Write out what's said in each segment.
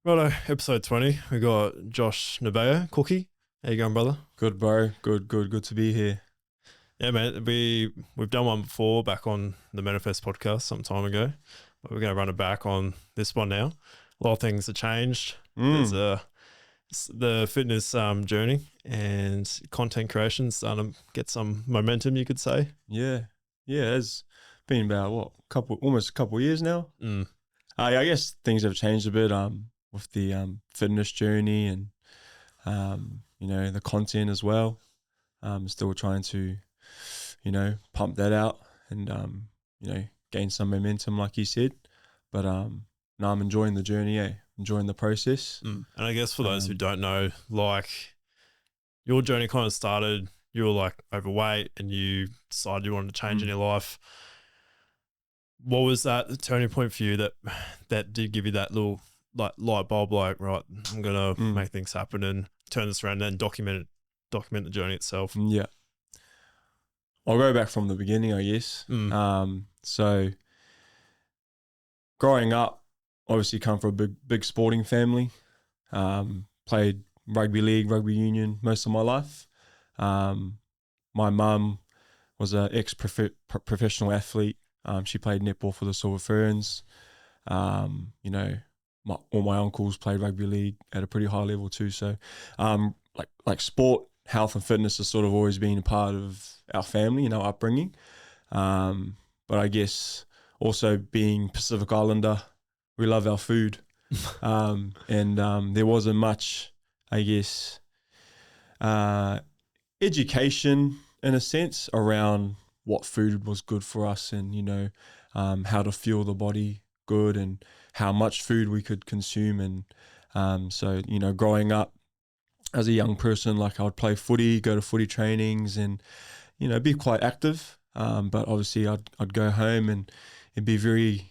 Righto, episode 20. We got Josh Noovao, Cookie. How you going, brother? Good, bro. Good to be here. Yeah, man. We've done one before back on the Manifest podcast some time ago, but we're going to run it back on this one now. A lot of things have changed. There's the fitness journey and content creation starting to get some momentum, you could say. Yeah. It's been about almost a couple of years now. I guess things have changed a bit with the fitness journey and the content as well. Still trying to pump that out and gain some momentum, like you said. But no, I'm enjoying the journey. Enjoying the process. And I guess for those who don't know, like your journey kind of started, you were like overweight and you decided you wanted to change in your life. What was that turning point for you that did give you that little like light bulb, like, right, I'm gonna make things happen and turn this around and document the journey itself? Yeah. I'll go back from the beginning, I guess. So growing up, obviously come from a big sporting family. Played rugby league, rugby union most of my life. My mum was an ex-professional athlete. She played netball for the Silver Ferns. All my uncles played rugby league at a pretty high level too. So like sport, health and fitness has sort of always been a part of our family and our upbringing. But I guess also being Pacific Islander, we love our food. There wasn't much, I guess, education in a sense around what food was good for us and, how to fuel the body good and how much food we could consume. And so, growing up as a young person, like I would play footy, go to footy trainings and, be quite active. But obviously I'd go home and it'd be very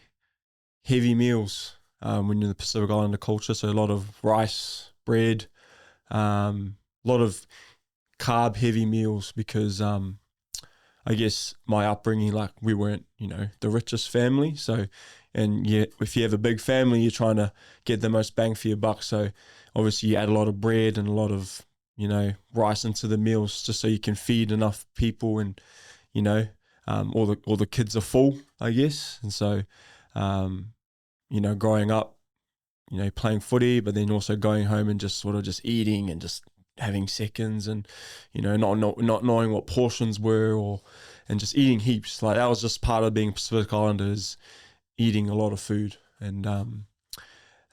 heavy meals when you're in the Pacific Islander culture. So a lot of rice, bread, a lot of carb heavy meals because I guess my upbringing, like we weren't, the richest family. So, and yeah, if you have a big family, you're trying to get the most bang for your buck. So obviously you add a lot of bread and a lot of, rice into the meals just so you can feed enough people and, all the kids are full, I guess. And so, growing up, playing footy, but then also going home and just sort of just eating and just having seconds and, not knowing what portions were and just eating heaps. Like that was just part of being Pacific Islanders, eating a lot of food. And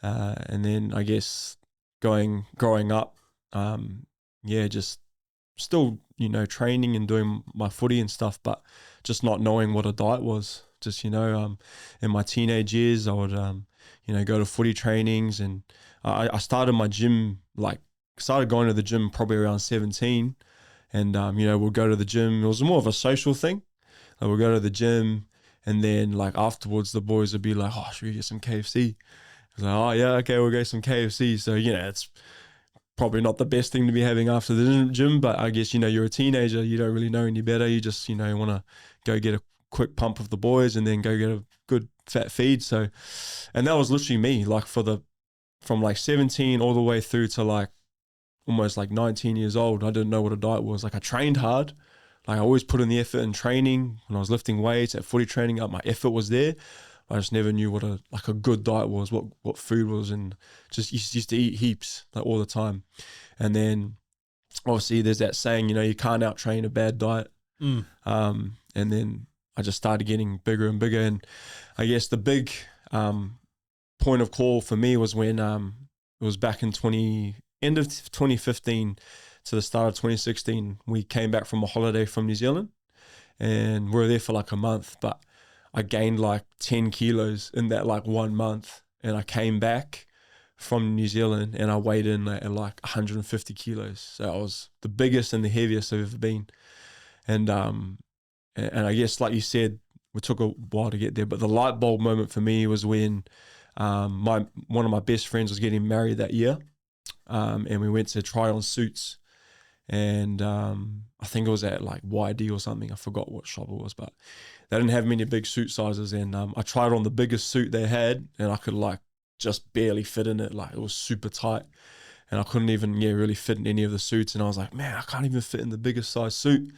then I guess growing up, just still, training and doing my footy and stuff, but just not knowing what a diet was. Just, in my teenage years, I would, go to footy trainings and I started my gym, started going to the gym probably around 17 and, we'll go to the gym. It was more of a social thing. Like we'll go to the gym and then afterwards the boys would be like, oh, should we get some KFC? I was like, oh yeah, okay, we'll get some KFC. So, it's probably not the best thing to be having after the gym, but I guess, you're a teenager, you don't really know any better. You just, want to go get a quick pump of the boys and then go get a good fat feed. So, and that was literally me, from 17 all the way through to almost 19 years old. I didn't know what a diet was. I trained hard. I always put in the effort in training. When I was lifting weights at footy training, my effort was there. I just never knew what a good diet was, what food was, and just used to eat heaps all the time. And then obviously there's that saying, you can't out train a bad diet. And then I just started getting bigger and bigger. And I guess the big point of call for me was when it was back in end of 2015 to the start of 2016. We came back from a holiday from New Zealand and we were there for a month, but I gained 10 kilos in that 1 month. And I came back from New Zealand and I weighed in at 150 kilos. So I was the biggest and the heaviest I've ever been. And I guess, like you said, it took a while to get there, but the light bulb moment for me was when one of my best friends was getting married that year, and we went to try on suits, and I think it was at YD or something. I forgot what shop it was, but they didn't have many big suit sizes, and I tried on the biggest suit they had, and I could just barely fit in it. Like it was super tight, and I couldn't even really fit in any of the suits. And I was like, man, I can't even fit in the biggest size suit.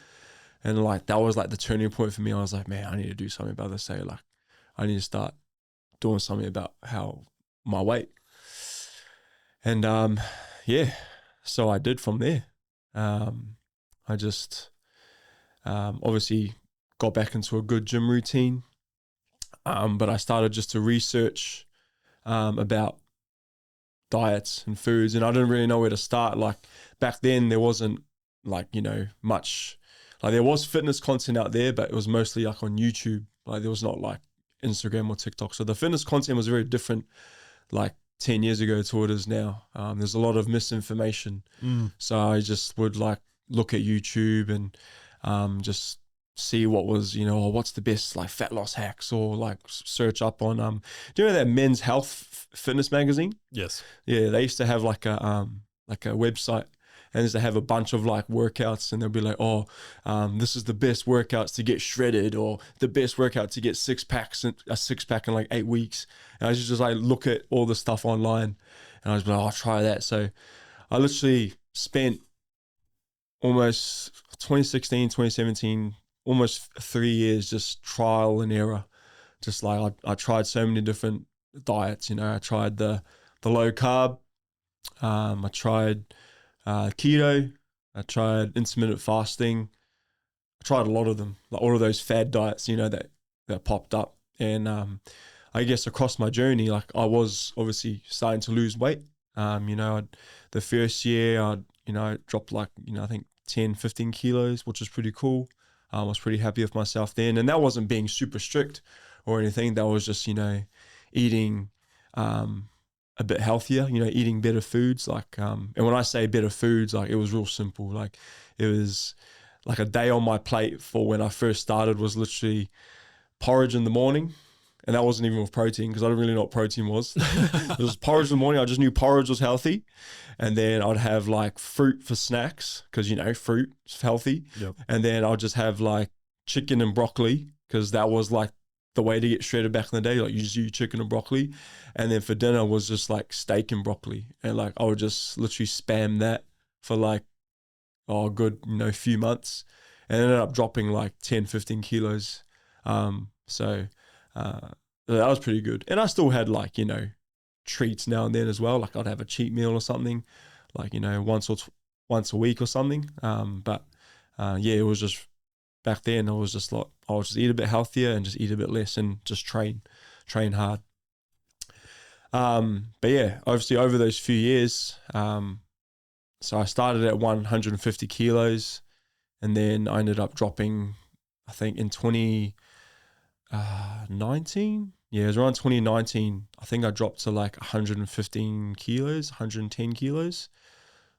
And like that was like the turning point for me. I was like, man, I need to do something about this. Like I need to start doing something about how my weight. And yeah, so I did from there. I just obviously got back into a good gym routine. But I started just to research about diets and foods, and I didn't really know where to start. Like back then, there wasn't like, you know, much, like there was fitness content out there, but it was mostly like on YouTube. Like there was not like Instagram or TikTok. So the fitness content was very different like 10 years ago to what it is now. There's a lot of misinformation. So I just would like look at YouTube and just see what was, you know, what's the best like fat loss hacks, or like search up on do you know that Men's Health Fitness magazine? Yes. Yeah, they used to have like a website, and they have a bunch of like workouts, and they'll be like, oh, this is the best workouts to get shredded, or the best workout to get a six pack in like 8 weeks. And I just like look at all the stuff online, and I was like, I'll try that. So I literally spent almost 2016, 2017, almost 3 years just trial and error. Just like I tried so many different diets. You know, I tried the low carb, I tried keto, I tried intermittent fasting. I tried a lot of them, like all of those fad diets, you know, that popped up. And I guess across my journey, like I was obviously starting to lose weight. You know, the first year I dropped like, you know, I think 10, 15 kilos, which was pretty cool. I was pretty happy with myself then. And that wasn't being super strict or anything. That was just, you know, eating a bit healthier, you know, eating better foods. Like, and when I say better foods, like it was real simple. Like it was like a day on my plate for when I first started was literally porridge in the morning. And that wasn't even with protein, because I didn't really know what protein was. It was porridge in the morning. I just knew porridge was healthy. And then I'd have like fruit for snacks, because, you know, fruit is healthy. Yep. And then I'll just have like chicken and broccoli, because that was like the way to get shredded back in the day. Like you just eat chicken and broccoli. And then for dinner was just like steak and broccoli. And like I would just literally spam that for like, oh, a good, you know, few months. And ended up dropping like 10, 15 kilos. So that was pretty good. And I still had like, you know, treats now and then as well. Like I'd have a cheat meal or something, like, you know, once a week or something. But yeah, it was just back then. I was just like, I'll just eat a bit healthier and just eat a bit less and just train hard. But yeah, obviously over those few years, so I started at 150 kilos, and then I ended up dropping, I think in 2019. Yeah, it was around 2019. I think I dropped to like 115 kilos, 110 kilos.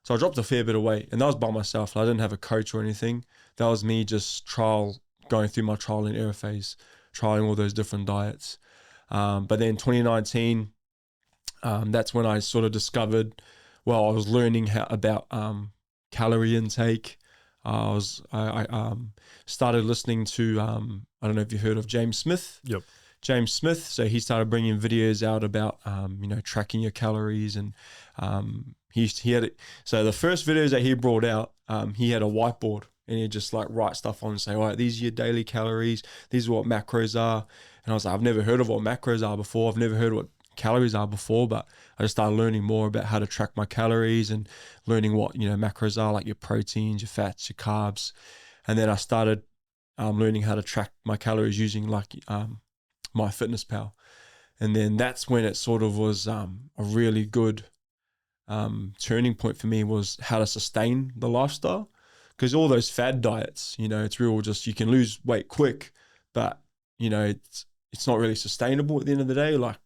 So I dropped a fair bit of weight, and that was by myself. I didn't have a coach or anything. That was me just going through my trial and error phase, trying all those different diets. But then 2019, that's when I sort of discovered, well, I was learning about calorie intake. I started listening to, I don't know if you heard of James Smith. Yep. James Smith. So he started bringing videos out about, you know, tracking your calories. And he had it. So the first videos that he brought out, he had a whiteboard, and he'd just like write stuff on and say, all right, these are your daily calories. These are what macros are. And I was like, I've never heard of what macros are before. I've never heard of what calories are before, but I just started learning more about how to track my calories and learning what, you know, macros are, like your proteins, your fats, your carbs. And then I started learning how to track my calories using like MyFitnessPal. And then that's when it sort of was a really good turning point for me, was how to sustain the lifestyle. Because all those fad diets, you know, it's real just, you can lose weight quick, but, you know, it's not really sustainable at the end of the day. Like,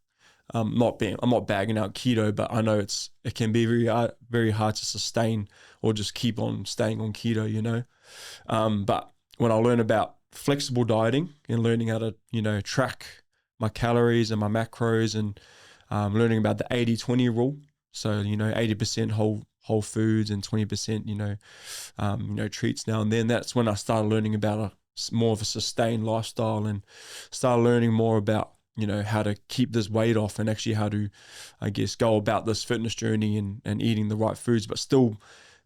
I'm not bagging out keto, but I know it can be very hard to sustain or just keep on staying on keto, you know. But when I learn about flexible dieting and learning how to, you know, track my calories and my macros, and learning about the 80-20 rule. So, you know, 80% whole foods and 20%, you know, treats now and then. That's when I started learning about more of a sustained lifestyle, and started learning more about you know, how to keep this weight off and actually how to, I guess, go about this fitness journey and eating the right foods, but still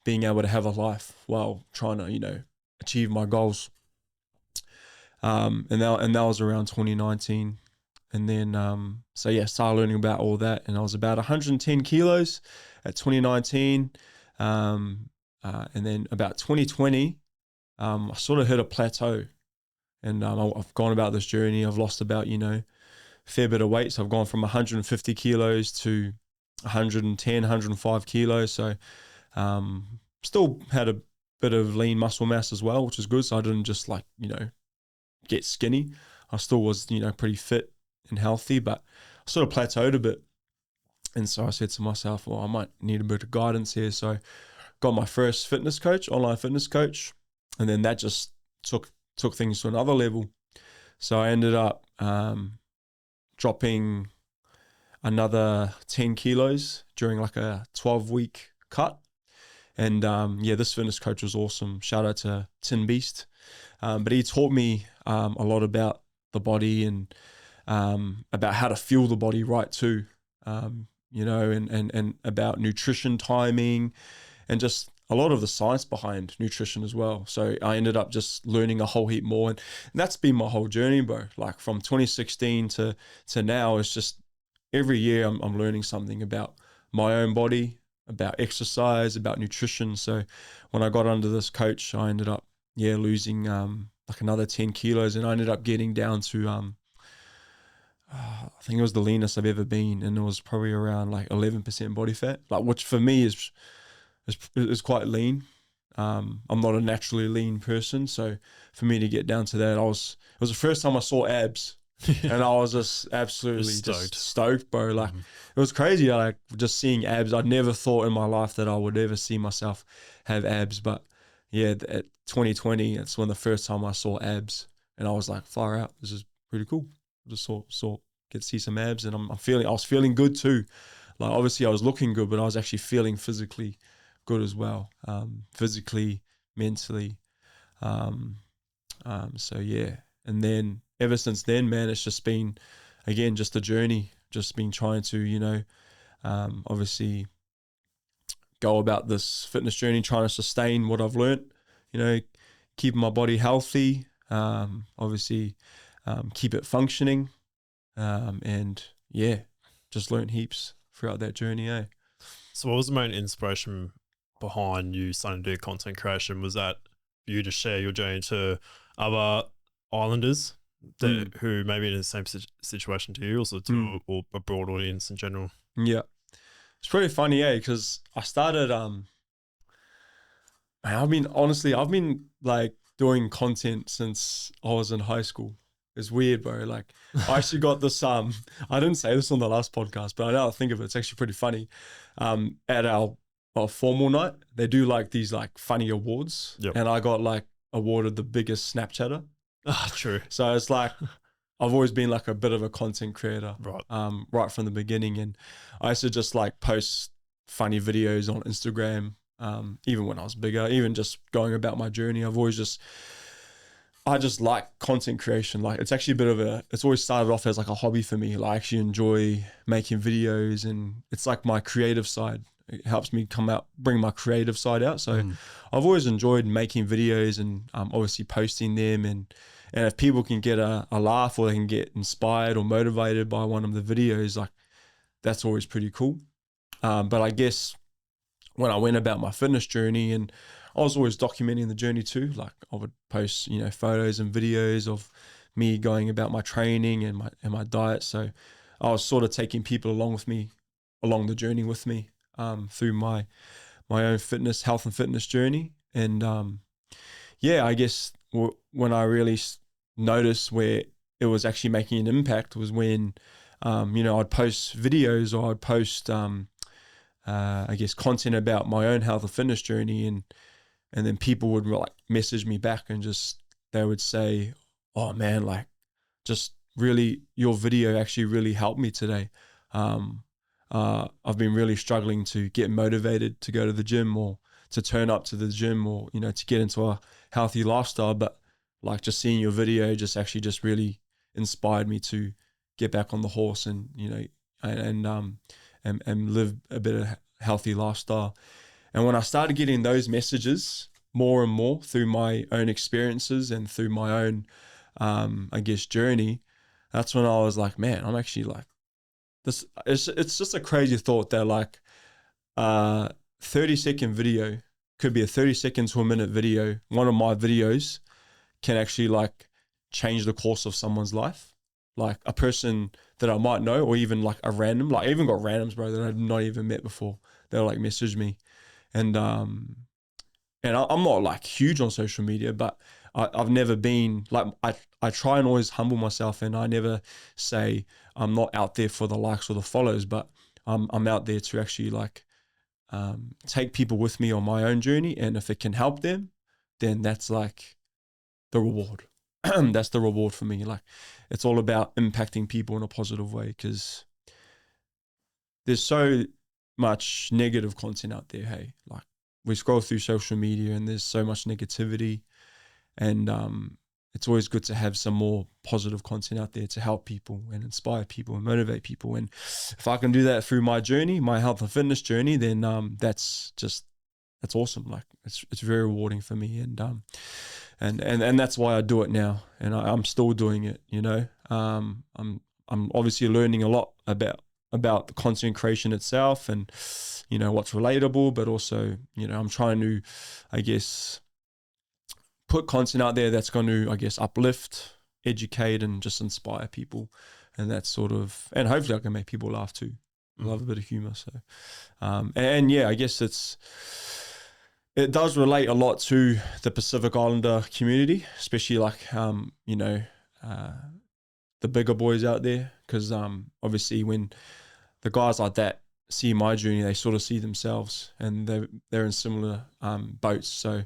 being able to have a life while trying to, you know, achieve my goals. And that was around 2019. And then, so yeah, started learning about all that. And I was about 110 kilos at 2019. And then about 2020, I sort of hit a plateau. And I've gone about this journey. I've lost about, you know, a fair bit of weight. So I've gone from 150 kilos to 110, 105 kilos. So still had a bit of lean muscle mass as well, which is good. So I didn't just like, you know, get skinny. I still was, you know, pretty fit and healthy, but I sort of plateaued a bit. And so I said to myself, well, I might need a bit of guidance here. So got my first fitness coach, online fitness coach. And then that just took things to another level. So I ended up dropping another 10 kilos during like a 12-week cut. And yeah, this fitness coach was awesome. Shout out to Tin Beast. But he taught me a lot about the body and about how to fuel the body right too, you know, and about nutrition timing and just a lot of the science behind nutrition as well. So I ended up just learning a whole heap more. And that's been my whole journey, bro. Like from 2016 to now, it's just every year I'm learning something about my own body, about exercise, about nutrition. So when I got under this coach, I ended up, yeah, losing like another 10 kilos. And I ended up getting down to, I think it was the leanest I've ever been. And it was probably around like 11% body fat, like, which for me is quite lean. I'm not a naturally lean person. So for me to get down to that, it was the first time I saw abs. And I was just absolutely just stoked, bro. Like it was crazy. Like just seeing abs. I'd never thought in my life that I would ever see myself have abs. But yeah, at 2020, that's when the first time I saw abs, and I was like, far out. This is pretty cool. Just saw get to see some abs, and I was feeling good too. Like obviously I was looking good, but I was actually feeling physically good as well. Physically, mentally. So yeah, and then ever since then, man, it's just been, again, just a journey. Just been trying to, you know, obviously go about this fitness journey, trying to sustain what I've learnt, you know, keeping my body healthy, obviously keep it functioning, and yeah, just learnt heaps throughout that journey, eh? So what was the main inspiration behind you starting to do content creation? Was that for you to share your journey to other islanders that who may be in the same situation to you, also to a broad audience in general? Yeah, it's pretty funny, because I started I've been like doing content since I was in high school. It's weird, bro. Like I actually got this I didn't say this on the last podcast, but I now think of it, it's actually pretty funny. At our formal night, they do like these like funny awards. Yep. And I got like awarded the biggest Snapchatter. Ah, true. So it's like I've always been like a bit of a content creator, right? Right from the beginning. And I used to just like post funny videos on Instagram, even when I was bigger, even just going about my journey. I just like content creation. Like it's actually it's always started off as like a hobby for me. Like I actually enjoy making videos, and it's like my creative side. It helps me bring my creative side out. So I've always enjoyed making videos and obviously posting them. And if people can get a laugh, or they can get inspired or motivated by one of the videos, like that's always pretty cool. But I guess when I went about my fitness journey, and I was always documenting the journey too. Like I would post, you know, photos and videos of me going about my training and my diet. So I was sort of taking people along the journey with me, through my own health and fitness journey. And yeah, I guess when I really noticed where it was actually making an impact was when, you know, I'd post videos, or I'd post, I guess, content about my own health and fitness journey, and then people would like message me back, and they would say, "Oh man, like just really, your video actually really helped me today. I've been really struggling to get motivated to go to the gym, or to turn up to the gym, or, you know, to get into a healthy lifestyle. But like just seeing your video just really inspired me to get back on the horse and, and live a bit of healthy lifestyle. And when I started getting those messages more and more through my own experiences and through my own, I guess, journey, that's when I was like, man, I'm actually like, this. It's just a crazy thought that like 30-second video could be a 30 seconds to a minute video. One of my videos can actually like change the course of someone's life. Like a person that I might know, or even like a random, like I even got randoms, bro, that I've not even met before. They'll like message me. And I'm not like huge on social media, but I've never been like, I try and always humble myself, and I never say I'm not out there for the likes or the follows, but I'm out there to actually like take people with me on my own journey. And if it can help them, then that's like the reward. That's the reward for me. Like it's all about impacting people in a positive way, because there's so much negative content out there. Hey, like we scroll through social media and there's so much negativity, and it's always good to have some more positive content out there to help people and inspire people and motivate people. And if I can do that through my journey, my health and fitness journey, then that's awesome. Like it's very rewarding for me, and that's why I do it now, and I'm still doing it. I'm obviously learning a lot about the content creation itself, and what's relatable, but also I'm trying to, I guess, put content out there that's going to, I guess, uplift, educate, and just inspire people, and that's sort of, and hopefully I can make people laugh too. I love a bit of humor, so and yeah, I guess it does relate a lot to the Pacific Islander community, especially like the bigger boys out there, because obviously when the guys like that see my journey, they sort of see themselves, and they're in similar boats. So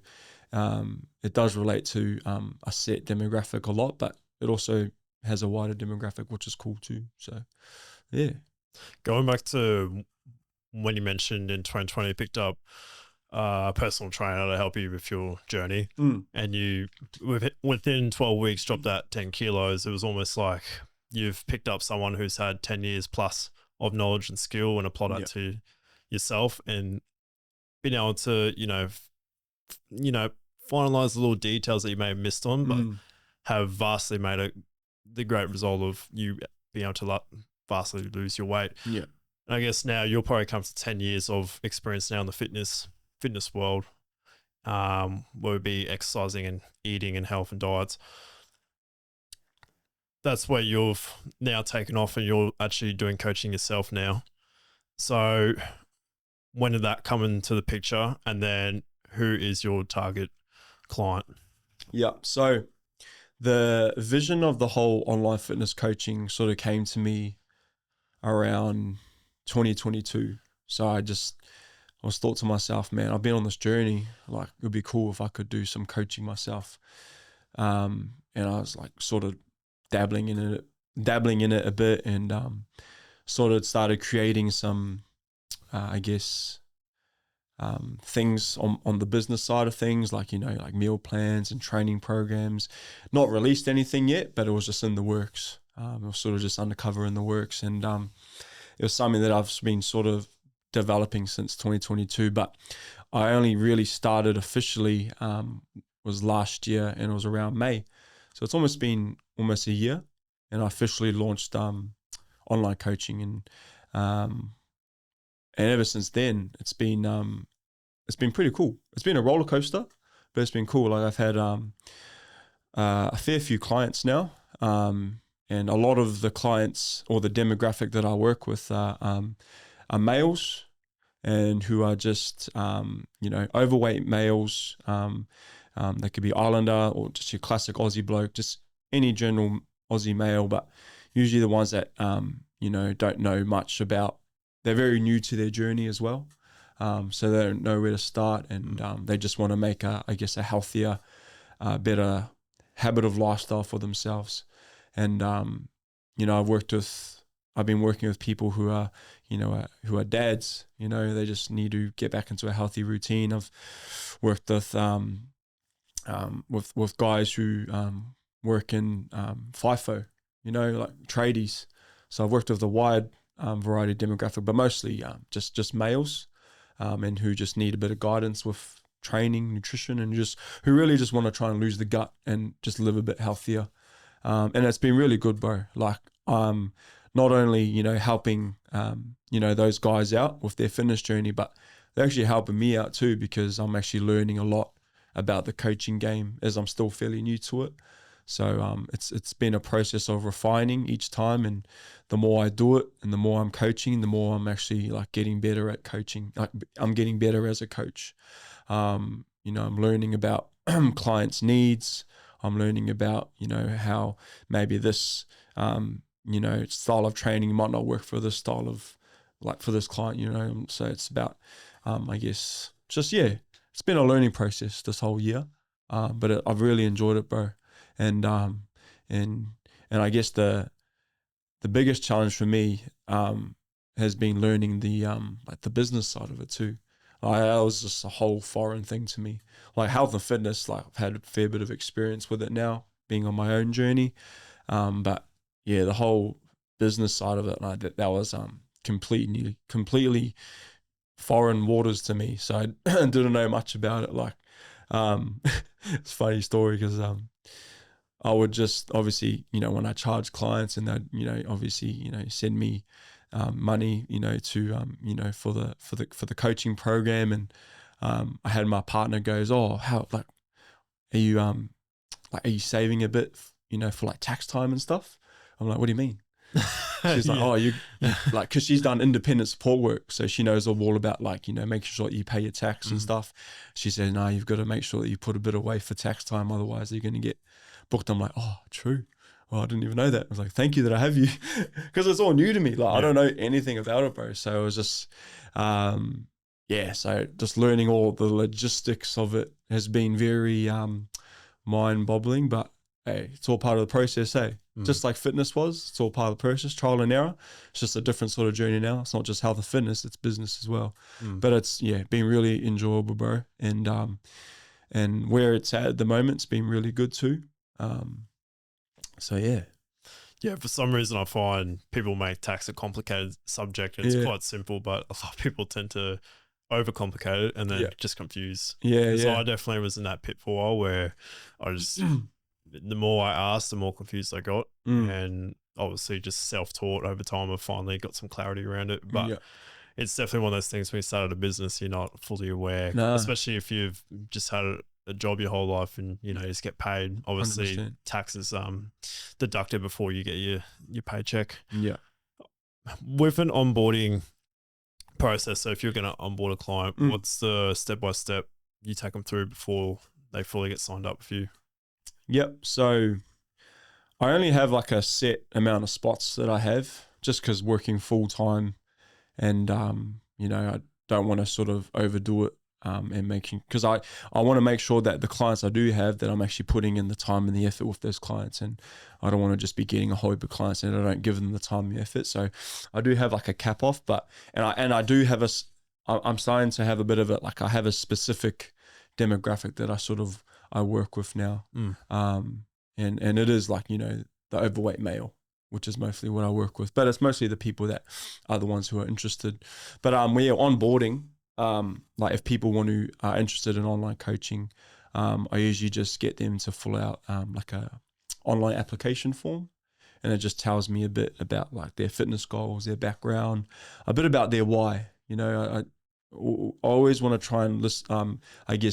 it does relate to a set demographic a lot, but it also has a wider demographic, which is cool too. So yeah. Going back to when you mentioned in 2020 you picked up a personal trainer to help you with your journey, and you within 12 weeks dropped that 10 kilos, it was almost like you've picked up someone who's had 10 years plus of knowledge and skill and applied that to yourself, and being able to finalize the little details that you may have missed on, but have vastly made the great result of you being able to vastly lose your weight. Yeah. And I guess now you'll probably come to 10 years of experience now in the fitness world, where it be exercising and eating and health and diets. That's where you've now taken off and you're actually doing coaching yourself now. So when did that come into the picture? And then who is your target client? Yeah. So the vision of the whole online fitness coaching sort of came to me around 2022. So I was thought to myself, man, I've been on this journey. Like it would be cool if I could do some coaching myself. And I was like sort of dabbling in it a bit, and sort of started creating some, I guess, things on the business side of things, like like meal plans and training programs. Not released anything yet, but it was just in the works. It was sort of just undercover in the works, and it was something that I've been sort of developing since 2022. But I only really started officially was last year, and it was around May. So it's almost been almost a year, and I officially launched online coaching, and ever since then it's been pretty cool. It's been a roller coaster, but it's been cool. Like I've had a fair few clients now, and a lot of the clients or the demographic that I work with are males, and who are just overweight males. They could be Islander or just your classic Aussie bloke, just any general Aussie male, but usually the ones that don't know much about. They're very new to their journey as well. So they don't know where to start, and they just want to make a healthier, better habit of lifestyle for themselves. And I've been working with people who are dads. They just need to get back into a healthy routine. I've worked with guys who work in FIFO, like tradies. So I've worked with a wide variety of demographic, but mostly just males, and who just need a bit of guidance with training, nutrition, and just who really just want to try and lose the gut and just live a bit healthier. And it's been really good, bro. Like, not only, helping, those guys out with their fitness journey, but they're actually helping me out too, because I'm actually learning a lot about the coaching game as I'm still fairly new to it. So it's been a process of refining each time, and the more I do it and the more I'm coaching, the more I'm actually like getting better at coaching. Like, I'm getting better as a coach. I'm learning about clients' needs. I'm learning about, how maybe this, style of training might not work for this style of, like, for this client, So it's about, I guess, just, yeah, it's been a learning process this whole year. But I've really enjoyed it, bro. And I guess the biggest challenge for me has been learning the like the business side of it too. That was just a whole foreign thing to me. Like health and fitness, like I've had a fair bit of experience with it now, being on my own journey. But yeah, the whole business side of it, like that was completely foreign waters to me. So I didn't know much about it. Like, it's a funny story because I would just obviously, when I charge clients and they'd, obviously, send me money, to, for the coaching program. And I had my partner goes, oh, how, like, are you, are you saving a bit, for like tax time and stuff? I'm like, what do you mean? She's like, oh, you like, cause she's done independent support work. So she knows all about like, making sure that you pay your tax and stuff. She said, no, you've got to make sure that you put a bit away for tax time. Otherwise you're going to get booked. I'm like, oh, true. Well, I didn't even know that. I was like, thank you that I have you. Cause it's all new to me. Like, I don't know anything about it, bro. So it was just, so just learning all the logistics of it has been very, mind boggling, but hey, it's all part of the process, hey. Just like fitness was, it's all part of the process, trial and error. It's just a different sort of journey now. It's not just health and fitness, it's business as well. But it's been really enjoyable, bro. And where it's at the moment, it's been really good too. So yeah. Yeah, for some reason I find people make tax a complicated subject. It's quite simple, but a lot of people tend to overcomplicate it and then just confuse. So I definitely was in that pitfall where I just the more I asked, the more confused I got. And obviously just self-taught over time, I've finally got some clarity around it. But it's definitely one of those things when you started a business, you're not fully aware, especially if you've just had a job your whole life and, you just get paid. Obviously 100%. Taxes deducted before you get your paycheck. Yeah. With an onboarding process, so if you're going to onboard a client, what's the step-by-step you take them through before they fully get signed up with you? Yep. So I only have like a set amount of spots that I have, just because working full time, and I don't want to sort of overdo it, and because I want to make sure that the clients I do have, that I'm actually putting in the time and the effort with those clients, and I don't want to just be getting a whole heap of clients and I don't give them the time and the effort. So I do have like a cap off, but I do have I'm starting to have a bit of it, like I have a specific demographic that I work with now. And it is like, the overweight male, which is mostly what I work with, but it's mostly the people that are the ones who are interested. But we're onboarding, like if people are interested in online coaching, I usually just get them to fill out like a online application form, and it just tells me a bit about like their fitness goals, their background, a bit about their why. I always want to try and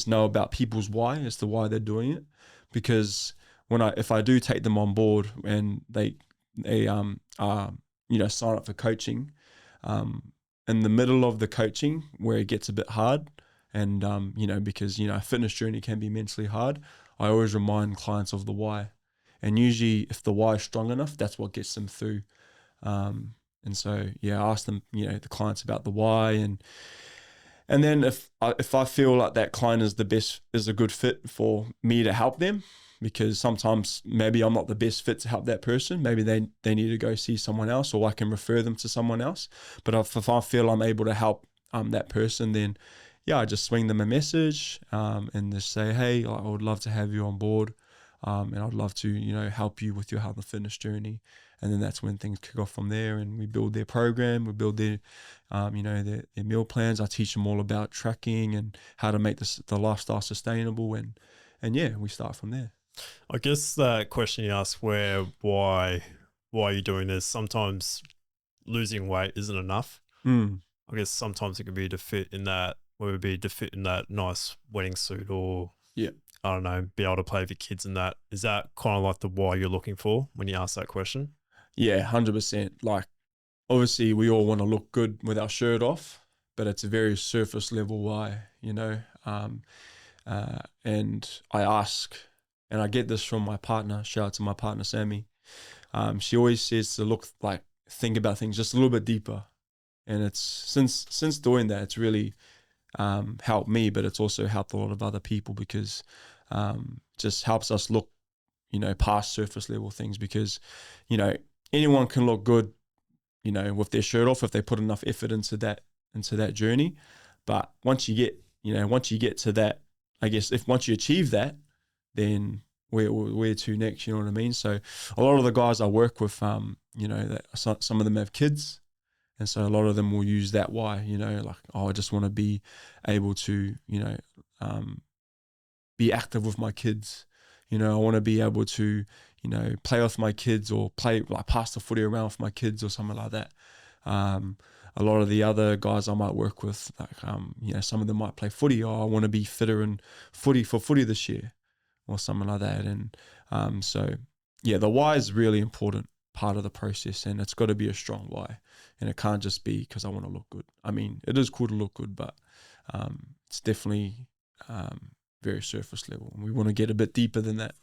know about people's why as to why they're doing it, because if I do take them on board and they sign up for coaching, in the middle of the coaching where it gets a bit hard, and because a fitness journey can be mentally hard, I always remind clients of the why, and usually if the why is strong enough, that's what gets them through. And so I ask them, the clients about the why, and then if I feel like that client is a good fit for me to help them, because sometimes maybe I'm not the best fit to help that person. Maybe they need to go see someone else, or I can refer them to someone else. But if I feel I'm able to help that person, then I just swing them a message, and just say, hey, I would love to have you on board, and I'd love to help you with your health and fitness journey. and then that's when things kick off from there, and we build their program, we build their their meal plans. I teach them all about tracking and how to make the lifestyle sustainable, and yeah, we start from there. I guess that question you asked, why are you doing this? Sometimes losing weight isn't enough. I guess sometimes it could be to fit in that, whether it be to fit in that nice wedding suit, or I don't know, be able to play with your kids in that. Is that kind of like the why you're looking for when you ask that question? Yeah, 100%. Like, obviously we all want to look good with our shirt off, but it's a very surface level why, and I ask, and I get this from my partner, shout out to my partner, Sammy. She always says to think about things just a little bit deeper. And it's since doing that, it's really helped me, but it's also helped a lot of other people, because just helps us look, past surface level things, because, anyone can look good, with their shirt off if they put enough effort into that journey. But once you get to that, I guess once you achieve that, then where to next, you know what I mean? So a lot of the guys I work with, that some of them have kids. And so a lot of them will use that why, I just want to be able to, be active with my kids. I want to be able to, play with my kids, or pass the footy around with my kids, or something like that. A lot of the other guys I might work with, some of them might play footy. I want to be fitter in footy this year, or something like that. And so, yeah, the why is really important part of the process, and it's got to be a strong why, and it can't just be because I want to look good. I mean, it is cool to look good, but it's definitely very surface level, and we want to get a bit deeper than that.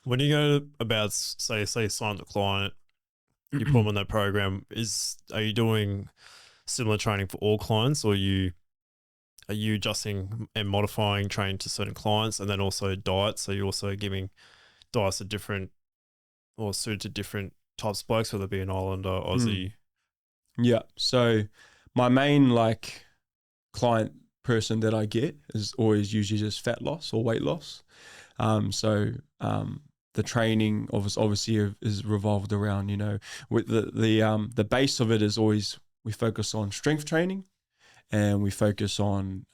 When you go about, say sign the client, you put them on that program, are you doing similar training for all clients, or are you adjusting and modifying training to certain clients, and then also diets? So you're also giving diets to different, or suited to different types of blokes, whether it be an Islander, Aussie? Yeah. So my main client person that I get is always usually just fat loss or weight loss. The training obviously is revolved around, with the base of it is always, we focus on strength training, and we focus on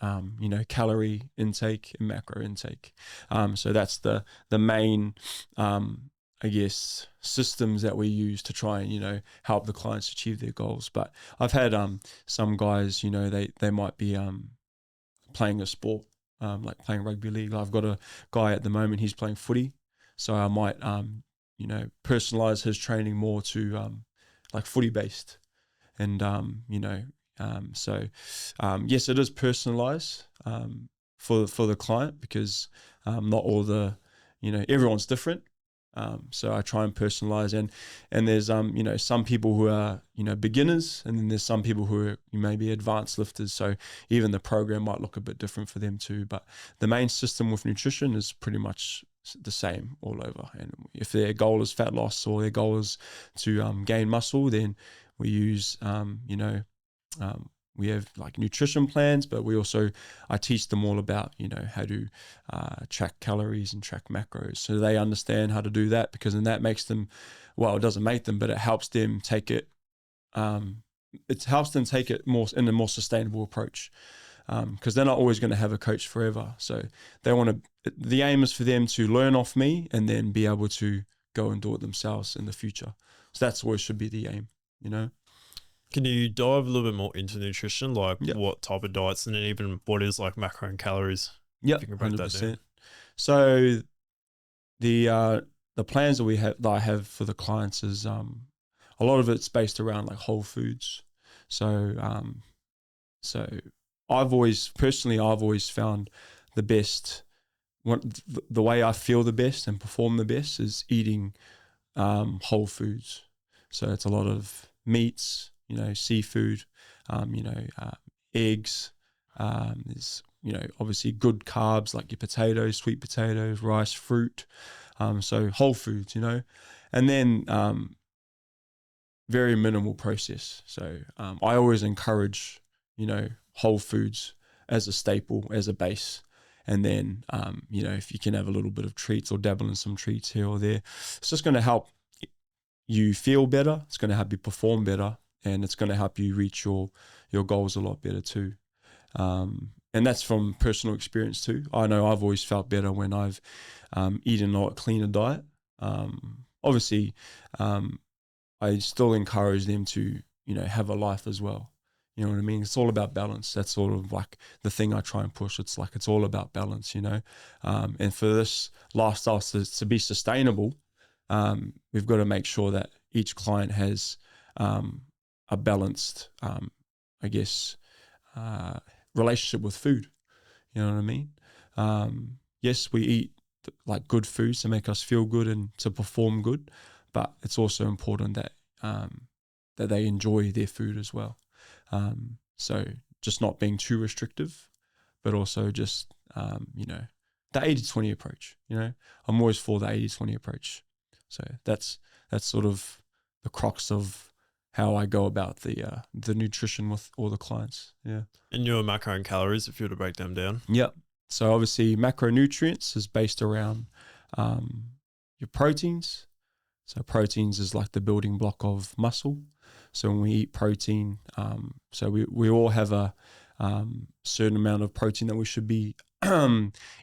calorie intake and macro intake. So that's the main I guess systems that we use to try and help the clients achieve their goals. But I've had some guys, they might be playing a sport, like playing rugby league. I've got a guy at the moment, he's playing footy, so I might personalize his training more to footy based. And yes, it is personalized for the client, because not all everyone's different. So I try and personalize, and there's some people who are beginners, and then there's some people who are maybe advanced lifters. So even the program might look a bit different for them too. But the main system with nutrition is pretty much the same all over. And if their goal is fat loss, or their goal is to gain muscle, then we use we have nutrition plans, but I teach them all about, how to track calories and track macros, so they understand how to do that, because then that makes them, well, it doesn't make them, but it helps them take it, more in a more sustainable approach, because they're not always going to have a coach forever. So the aim is for them to learn off me, and then be able to go and do it themselves in the future. So that's always should be the aim, Can you dive a little bit more into nutrition, what type of diets, and then even what is macro and calories? Yeah, 100%. So the plans that I have for the clients is a lot of it's based around whole foods. So I've always found the best, the way I feel the best and perform the best is eating whole foods. So it's a lot of meats, seafood, eggs. There's, obviously good carbs like your potatoes, sweet potatoes, rice, fruit. So whole foods, and then very minimal process. So I always encourage, whole foods as a staple, as a base. And then, if you can have a little bit of treats or dabble in some treats here or there, it's just going to help, you feel better. It's going to help you perform better, and it's going to help you reach your goals a lot better too. And that's from personal experience too. I know I've always felt better when I've eaten a lot cleaner diet. Obviously, I still encourage them to, have a life as well. You know what I mean? It's all about balance. That's sort of like the thing I try and push. It's like, it's all about balance, and for this lifestyle to be sustainable, we've got to make sure that each client has a balanced, I guess, relationship with food. You know what I mean? Yes, we eat like good foods to make us feel good and to perform good, but it's also important that that they enjoy their food as well. So just not being too restrictive, but also just the 80-20 approach. I'm always for the 80-20 approach. So that's sort of the crux of how I go about the nutrition with all the clients. Yeah. And your macro and calories, if you were to break them down. Yep. So obviously macronutrients is based around your proteins. So proteins is like the building block of muscle. So when we eat protein, so we all have a certain amount of protein that we should be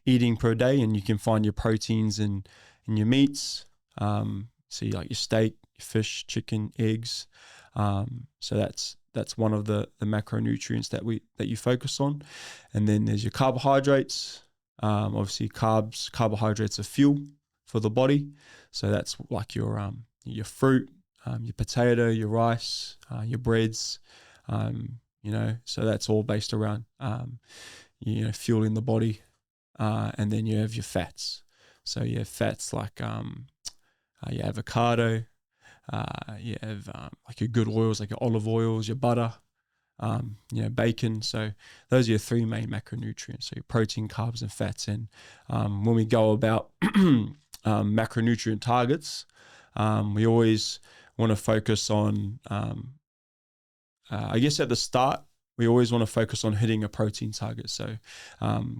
eating per day, and you can find your proteins in your meats. So you like your steak, your fish, chicken, eggs. So that's one of the macronutrients that you focus on. And then there's your carbohydrates. Obviously carbohydrates are fuel for the body. So that's like your fruit, your potato, your rice, your breads, so that's all based around, fueling the body. And then you have your fats. So you have fats like your avocado, you have like your good oils, like your olive oils, your butter, bacon. So those are your three main macronutrients. So your protein, carbs, and fats. And when we go about macronutrient targets, we always want to focus on, I guess at the start, we always want to focus on hitting a protein target. So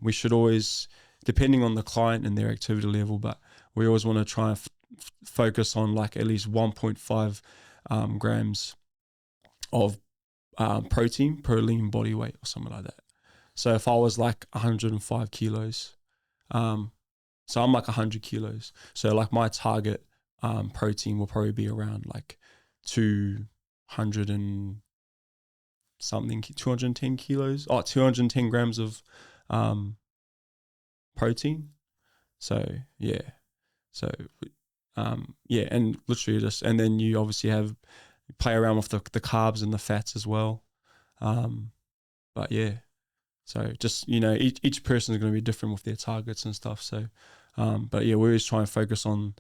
we should always, depending on the client and their activity level, but we always want to try and focus on like at least 1.5 grams of protein per lean body weight or something like that. So if I was like 105 kilos, so I'm like 100 kilos. So like my target protein will probably be around like 200 and something, 210 kilos, 210 grams of protein. So yeah, so and literally just, and then you obviously play around with the carbs and the fats as well. But yeah, so just, each person is going to be different with their targets and stuff. So, but yeah, we always try and focus on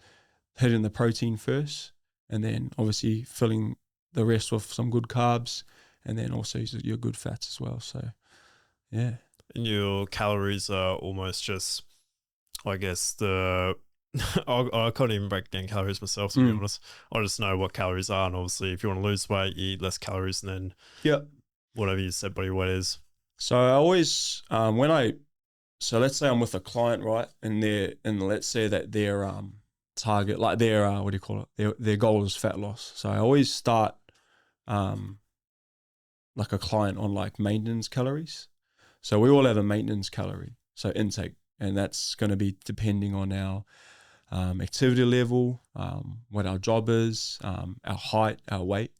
hitting the protein first, and then obviously filling the rest with some good carbs, and then also your good fats as well. So yeah. And your calories are almost just, I guess, I can't even break down calories myself, to be honest. I just know what calories are, and obviously if you want to lose weight, you eat less calories, and then whatever you said body weight is. So I always, so let's say I'm with a client, right, and let's say that their target, like their what do you call it? Their goal is fat loss. So I always start like a client on like maintenance calories. So we all have a maintenance calorie, so intake, and that's going to be depending on our activity level, what our job is, our height, our weight.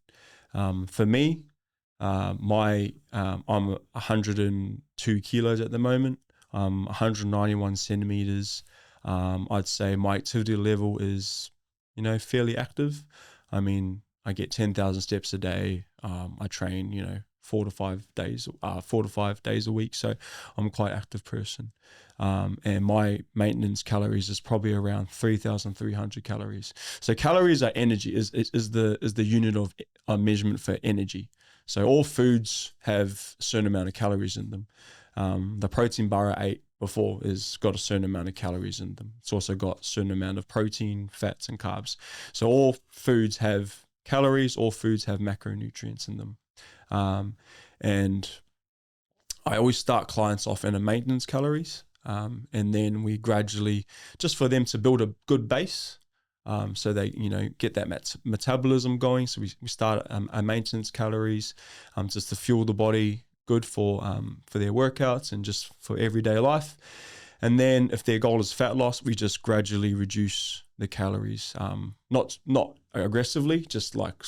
For me, I'm 102 kilos at the moment. 191 centimeters. I'd say my activity level is, fairly active. I mean, I get 10,000 steps a day. I train, 4 to 5 days a week. So I'm a quite active person. And my maintenance calories is probably around 3,300 calories. So calories are energy, is the unit of measurement for energy. So all foods have a certain amount of calories in them. The protein bar I ate before is got a certain amount of calories in them. It's also got a certain amount of protein, fats, and carbs. So all foods have calories, all foods have macronutrients in them. And I always start clients off in a maintenance calories. And then we gradually, just for them to build a good base, So they, get that metabolism going. So we start our maintenance calories, just to fuel the body good for their workouts and just for everyday life. And then if their goal is fat loss, we just gradually reduce the calories, not aggressively, just like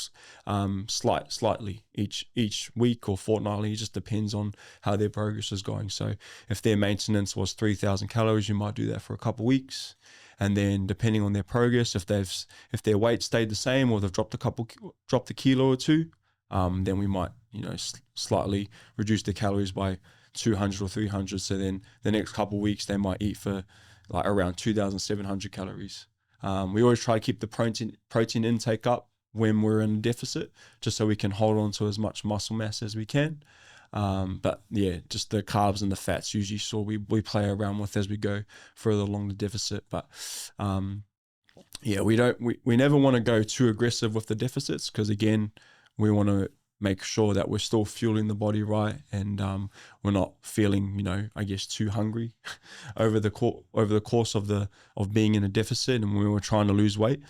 slightly each week or fortnightly. It just depends on how their progress is going. So if their maintenance was 3,000 calories, you might do that for a couple of weeks. And then depending on their progress, if their weight stayed the same or they've dropped a kilo or two, then we might slightly reduce the calories by 200 or 300. So then the next couple of weeks they might eat for like around 2,700 calories. We always try to keep the protein intake up when we're in a deficit, just so we can hold on to as much muscle mass as we can. But yeah, just the carbs and the fats usually we play around with as we go further along the deficit. But yeah, we never want to go too aggressive with the deficits, because again, we want to make sure that we're still fueling the body right, and we're not feeling, I guess, too hungry over the course of being in a deficit, and when we're trying to lose weight.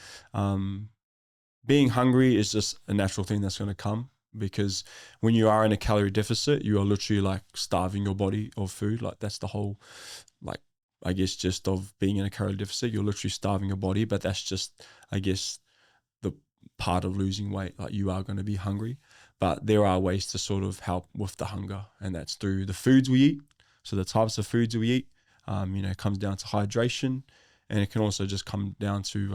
Being hungry is just a natural thing that's going to come, because when you are in a calorie deficit, you are literally like starving your body of food. Like that's the whole, like, I guess, just of being in a calorie deficit. You're literally starving your body, but that's just, I guess, the part of losing weight. Like you are going to be hungry, but there are ways to sort of help with the hunger, and that's through the foods we eat. So the types of foods we eat, it comes down to hydration, and it can also just come down to,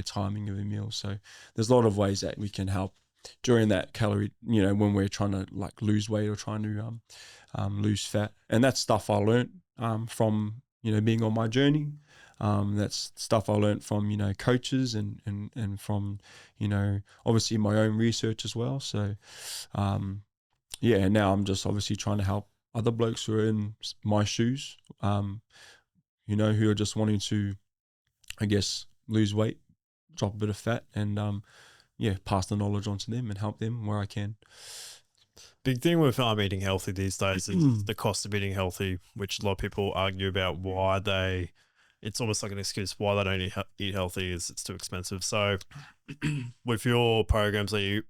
timing of the meal. So there's a lot of ways that we can help during that calorie, when we're trying to like lose weight or trying to lose fat. And that's stuff I learned from, being on my journey. That's stuff I learned from, coaches and from, obviously my own research as well. So, now I'm just obviously trying to help other blokes who are in my shoes, who are just wanting to, I guess, lose weight, drop a bit of fat, and pass the knowledge on to them and help them where I can. Big thing with eating healthy these days is the cost of eating healthy, which a lot of people argue about why it's almost like an excuse why they don't eat healthy, is it's too expensive. So with your programs, are you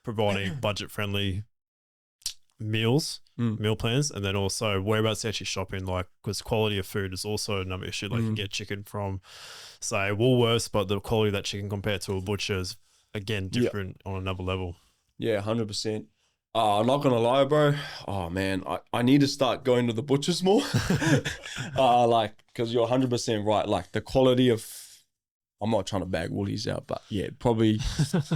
providing budget-friendly meal plans, and then also whereabouts you're actually shopping, like, because quality of food is also another issue. Like you can get chicken from, say, Woolworths, but the quality of that chicken compared to a butcher is, again, different on another level. Yeah, 100%. I'm not gonna lie, bro. Oh man, I need to start going to the butchers more. Because you're 100% right. Like the quality of, I'm not trying to bag Woolies out, but yeah, probably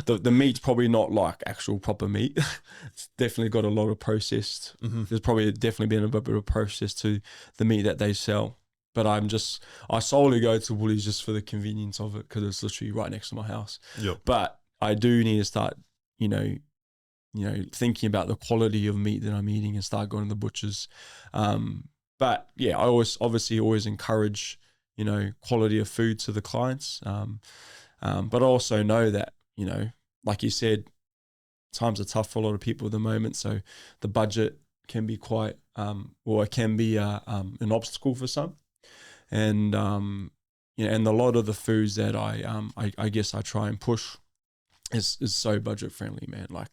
the meat's probably not like actual proper meat. It's definitely got a lot of processed. There's probably definitely been a bit of a process to the meat that they sell. But I solely go to Woolies just for the convenience of it, because it's literally right next to my house. Yep. But I do need to start, thinking about the quality of meat that I'm eating and start going to the butchers. But yeah, I always encourage, quality of food to the clients. But I also know that, like you said, times are tough for a lot of people at the moment. So the budget can be quite, or it can be an obstacle for some. And, and a lot of the foods that I guess I try and push is so budget friendly, man. Like,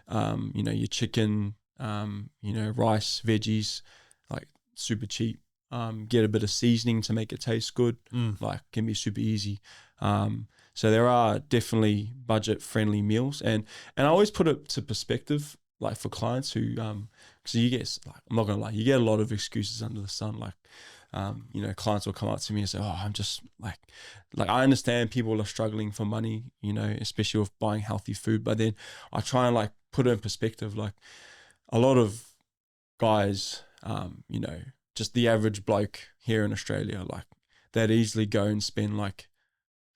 your chicken, rice, veggies, like super cheap. Get a bit of seasoning to make it taste good. Like, can be super easy. So there are definitely budget friendly meals, and I always put it to perspective, like for clients who, because you get, like, I'm not gonna lie, you get a lot of excuses under the sun. Like, clients will come up to me and say, "Oh, I'm just like I understand people are struggling for money, especially with buying healthy food." But then I try and like put it in perspective. Like a lot of guys, just the average bloke here in Australia, like they'd easily go and spend like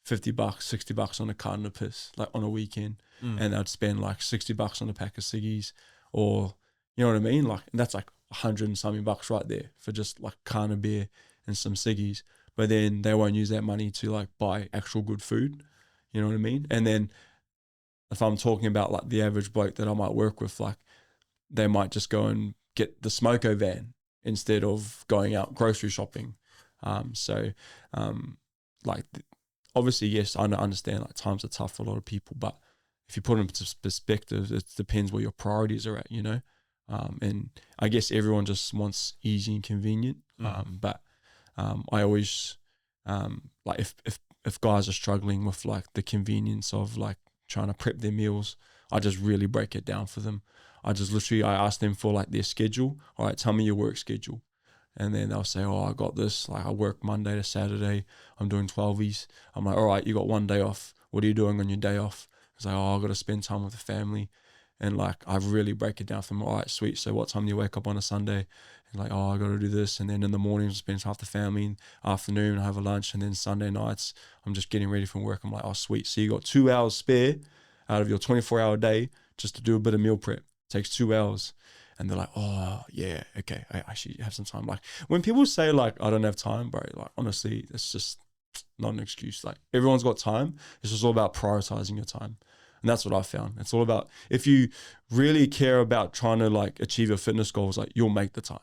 $50, $60 on a carton of piss, like on a weekend, and they'd spend like $60 on a pack of ciggies, or you know what I mean? Like, and that's like 100 and something bucks right there for just like a can of beer and some ciggies. But then they won't use that money to like buy actual good food. You know what I mean? And then if I'm talking about like the average bloke that I might work with, like they might just go and get the smoko van instead of going out grocery shopping. Like obviously, yes, I understand like times are tough for a lot of people, but if you put it into perspective, it depends where your priorities are at, you know. And I guess everyone just wants easy and convenient. But I always like if guys are struggling with like the convenience of like trying to prep their meals, I just really break it down for them. I ask them for like their schedule. All right, tell me your work schedule. And then they'll say, oh, I got this. Like I work Monday to Saturday. I'm doing 12s. I'm like, all right, you got one day off. What are you doing on your day off? It's like, oh, I got to spend time with the family. And like, I really break it down for them. All right, sweet. So what time do you wake up on a Sunday? And like, oh, I got to do this. And then in the mornings, spend time with the family. Afternoon, I have a lunch. And then Sunday nights, I'm just getting ready for work. I'm like, oh, sweet. So you got 2 hours spare out of your 24-hour day just to do a bit of meal prep. Takes 2 hours. And they're like, oh, yeah, okay, I actually have some time. Like, when people say, like, I don't have time, bro, like, honestly, it's just not an excuse. Like, everyone's got time. It's just all about prioritizing your time. And that's what I found. It's all about, if you really care about trying to, like, achieve your fitness goals, like, you'll make the time.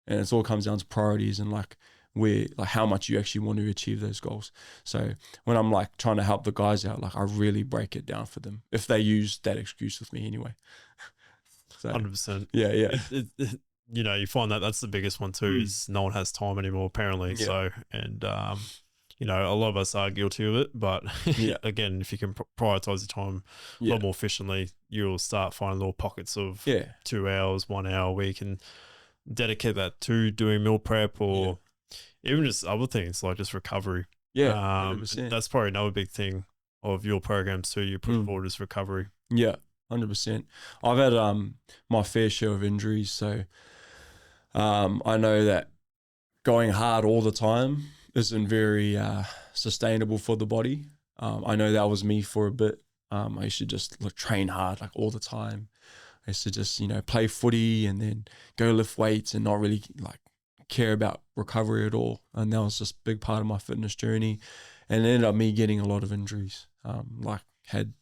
And it all comes down to priorities and, like, how much you actually want to achieve those goals. So when I'm, like, trying to help the guys out, like, I really break it down for them if they use that excuse with me anyway. So, 100%. Yeah. You know, you find that that's the biggest one too, is no one has time anymore, apparently. Yeah. So, and, you know, a lot of us are guilty of it, but again, if you can prioritize your time a lot more efficiently, you'll start finding little pockets of 2 hours, 1 hour a week, and dedicate that to doing meal prep or even just other things like just recovery. Yeah, 100%. That's probably another big thing of your programs too. You put forward is recovery. Yeah, 100%. I've had my fair share of injuries, so I know that going hard all the time isn't very sustainable for the body. I know that was me for a bit. I used to just train hard like all the time. I used to just, you know, play footy and then go lift weights and not really like care about recovery at all. And that was just a big part of my fitness journey. And it ended up me getting a lot of injuries. Like had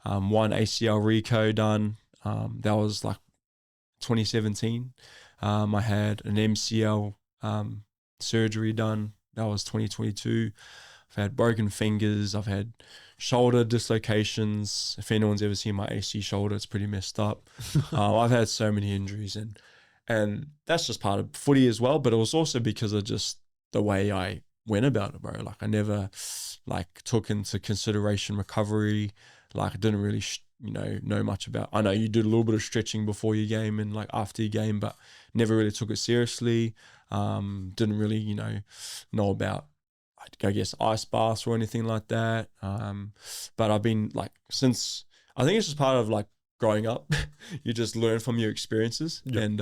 one ACL reco done. That was like 2017. I had an MCL surgery done. That was 2022. I've had broken fingers. I've had shoulder dislocations. If anyone's ever seen my AC shoulder, it's pretty messed up. I've had so many injuries, and that's just part of footy as well. But it was also because of just the way I went about it, bro. Like I never like took into consideration recovery. Like I didn't really know much about. I know you did a little bit of stretching before your game and like after your game, but never really took it seriously. Didn't really know about, I guess, ice baths or anything like that. But I've been like, since, I think it's just part of like growing up. You just learn from your experiences. And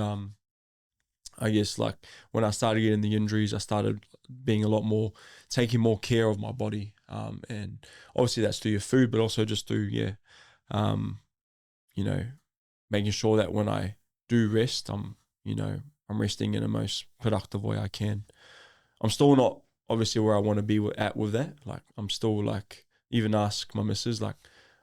I guess like when I started getting the injuries, I started being a lot more, taking more care of my body. And obviously that's through your food, but also just through, making sure that when I do rest, I'm resting in the most productive way I can. I'm still not obviously where I want to be at with that. Like I'm still like, even ask my missus, like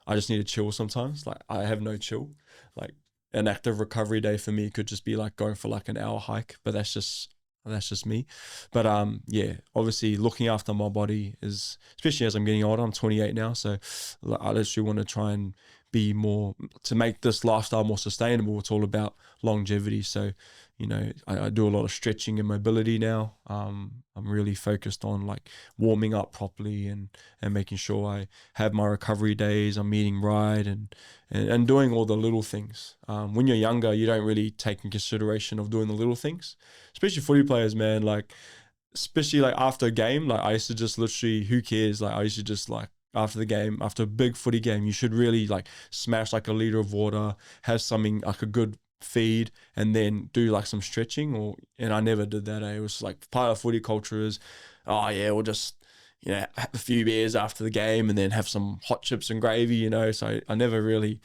I just need to chill sometimes. Like I have no chill. Like an active recovery day for me could just be like going for like an hour hike, but that's just me. But obviously looking after my body is, especially as I'm getting older, I'm 28 now. So I literally want to try and be more, to make this lifestyle more sustainable. It's all about longevity. So, I do a lot of stretching and mobility now. I'm really focused on like warming up properly and making sure I have my recovery days. I'm eating right and doing all the little things. When you're younger, you don't really take in consideration of doing the little things, especially footy players, man. Like, especially like after a game, like I used to just literally, who cares? Like I used to just like, after the game, after a big footy game, you should really like smash like a liter of water, have something like a good feed, and then do like some stretching. And I never did that. It was like part of footy culture is, we'll just have a few beers after the game and then have some hot chips and gravy. So I never really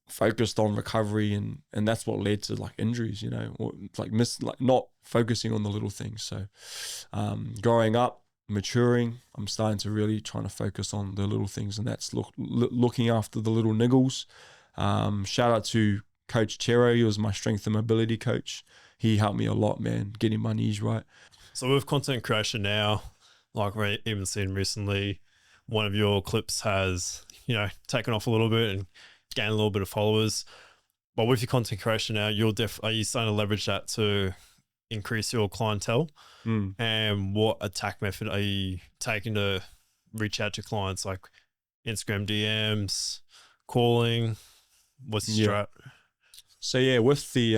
focused on recovery, and that's what led to like injuries. Or like not focusing on the little things. So growing up, maturing, I'm starting to really trying to focus on the little things, and that's looking after the little niggles. Shout out to Coach Chero. He was my strength and mobility coach. He helped me a lot, man, getting my knees right. So with content creation now, Like we even seen recently, one of your clips has, taken off a little bit and gained a little bit of followers. But with your content creation now, are you starting to leverage that to increase your clientele? Mm. And what attack method are you taking to reach out to clients, like Instagram DMs, calling? What's the Yeah. strat? So yeah, with the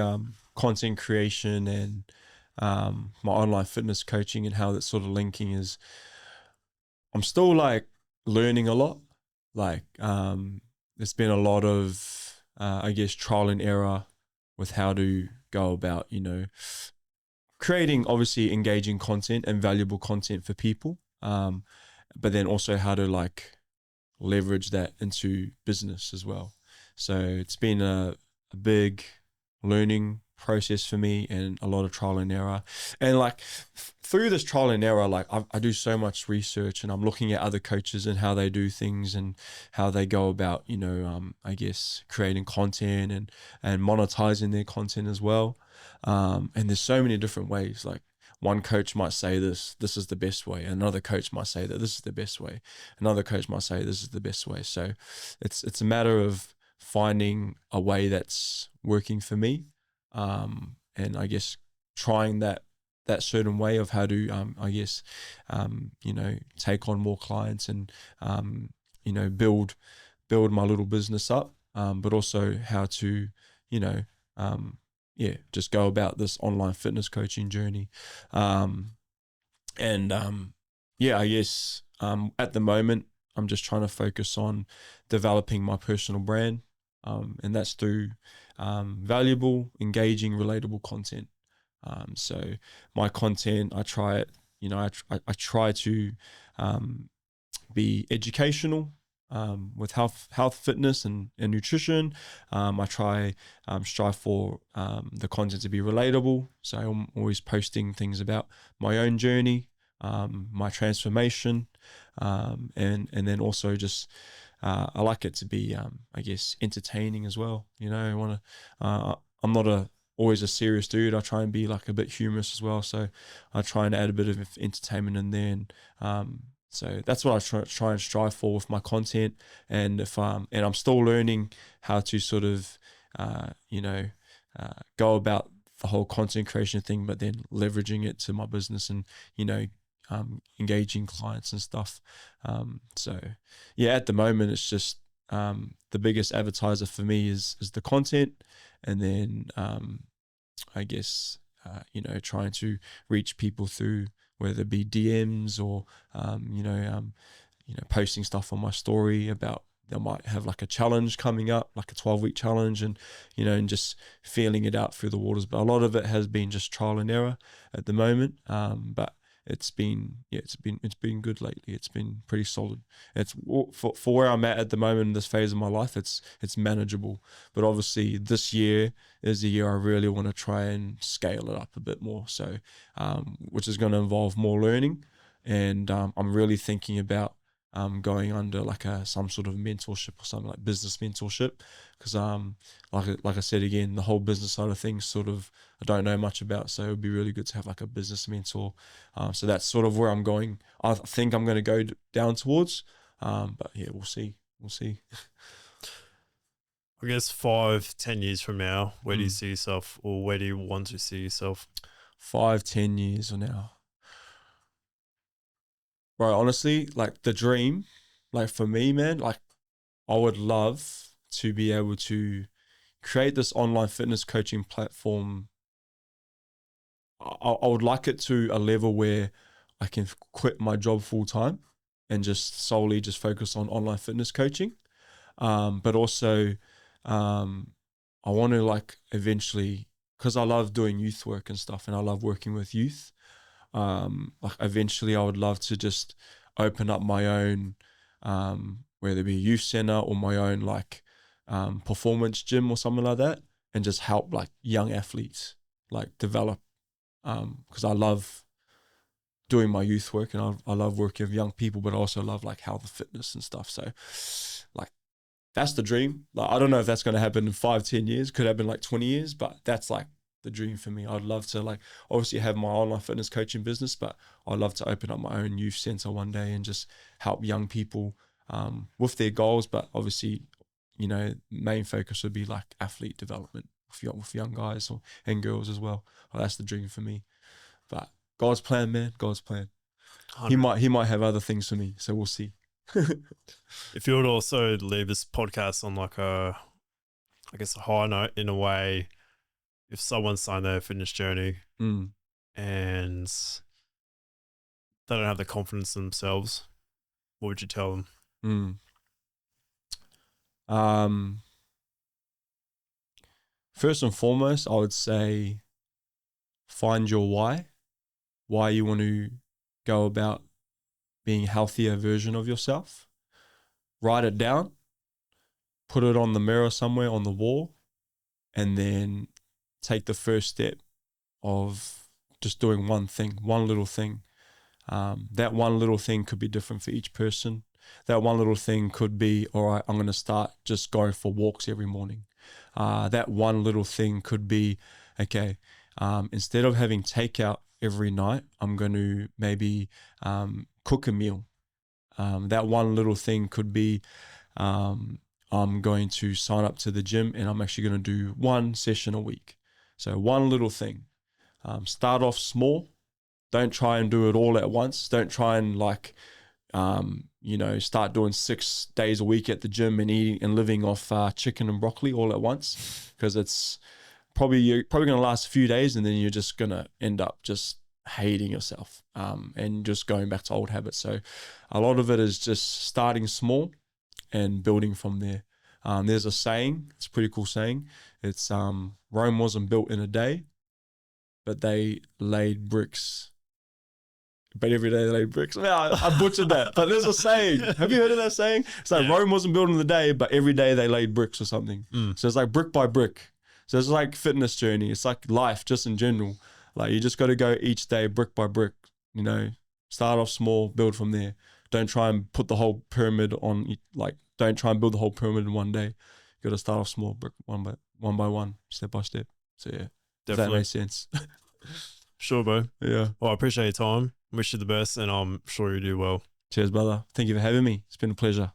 content creation and my online fitness coaching and how that's sort of linking is, I'm still like learning a lot. Like there's been a lot of I guess trial and error with how to go about, creating obviously engaging content and valuable content for people. But then also how to like leverage that into business as well. So it's been a big learning process for me and a lot of trial and error. And like through this trial and error, like I do so much research and I'm looking at other coaches and how they do things and how they go about, I guess creating content and monetizing their content as well. And there's so many different ways. Like one coach might say this is the best way. Another coach might say that this is the best way. Another coach might say this is the best way. So it's a matter of finding a way that's working for me, and I guess trying that certain way of how to I guess take on more clients and build my little business up, but also how to um, just go about this online fitness coaching journey. And I guess at the moment I'm just trying to focus on developing my personal brand, and that's through valuable, engaging, relatable content. So my content, I try it. I try to be educational with health, fitness, and nutrition. I try strive for the content to be relatable. So I'm always posting things about my own journey, my transformation, and then also just I like it to be I guess entertaining as well. I want to. I'm not always a serious dude. I try and be like a bit humorous as well. So I try and add a bit of entertainment in there, and so that's what I try and strive for with my content. And if and I'm still learning how to sort of go about the whole content creation thing, but then leveraging it to my business and engaging clients and stuff. So yeah, at the moment it's just the biggest advertiser for me is the content, and then I guess trying to reach people through whether it be DMs or posting stuff on my story about they might have like a challenge coming up, like a 12-week challenge, and and just feeling it out through the waters. But a lot of it has been just trial and error at the moment. But it's been good lately. It's been pretty solid. It's for where I'm at the moment in this phase of my life. It's manageable. But obviously this year is the year I really want to try and scale it up a bit more. So which is going to involve more learning, and I'm really thinking about going under like some sort of mentorship or something like business mentorship, because like I said again, the whole business side of things sort of I don't know much about, so it would be really good to have like a business mentor. So that's sort of where I'm going. I think I'm going to go down towards, but yeah, we'll see. I guess 5-10 years from now, where do you see yourself, or where do you want to see yourself? 5-10 years from now. Right, honestly, like the dream, like for me, man, like I would love to be able to create this online fitness coaching platform. I would like it to a level where I can quit my job full time and just solely just focus on online fitness coaching. But also, I want to like eventually, because I love doing youth work and stuff, and I love working with youth. Like eventually, I would love to just open up my own, whether it be a youth center or my own like performance gym or something like that, and just help like young athletes like develop. Because I love doing my youth work and I love working with young people, but I also love like health, fitness and stuff. So like that's the dream. Like I don't know if that's going to happen in 5-10 years, could happen like 20 years, but that's like the dream for me. I'd love to, like, obviously have my online fitness coaching business, but I'd love to open up my own youth center one day and just help young people with their goals. But obviously, you know, main focus would be like athlete development with young guys and girls as well. That's the dream for me. But God's plan, man, God's plan. 100. He might have other things for me, so we'll see. If you would also leave this podcast on like a high note in a way, if someone's starting their fitness journey and they don't have the confidence in themselves, what would you tell them? First and foremost, I would say find your why you want to go about being a healthier version of yourself. Write it down, put it on the mirror somewhere on the wall, and then take the first step of just doing one thing, one little thing. That one little thing could be different for each person. That one little thing could be, all right, I'm going to start just going for walks every morning. That one little thing could be, okay, instead of having takeout every night, I'm going to maybe cook a meal. That one little thing could be, I'm going to sign up to the gym and I'm actually going to do one session a week. So one little thing. Start off small. Don't try and do it all at once. Don't try and start doing 6 days a week at the gym and eating and living off chicken and broccoli all at once, because you're probably going to last a few days and then you're just going to end up just hating yourself and just going back to old habits. So a lot of it is just starting small and building from there. There's a saying, it's a pretty cool saying. It's Rome wasn't built in a day, but they laid bricks. But every day they laid bricks. I butchered that, but there's a saying. Have you heard of that saying? It's like Rome wasn't built in the day, but every day they laid bricks or something. So it's like brick by brick. So it's like fitness journey. It's like life just in general. Like you just got to go each day brick by brick, you know, start off small, build from there. Don't try and put the whole pyramid on, don't try and build the whole pyramid in one day. You got to start off small, brick one by one, step by step. So yeah, if that makes sense. Sure, bro. Yeah. Well, I appreciate your time. Wish you the best, and I'm sure you do well. Cheers, brother. Thank you for having me. It's been a pleasure.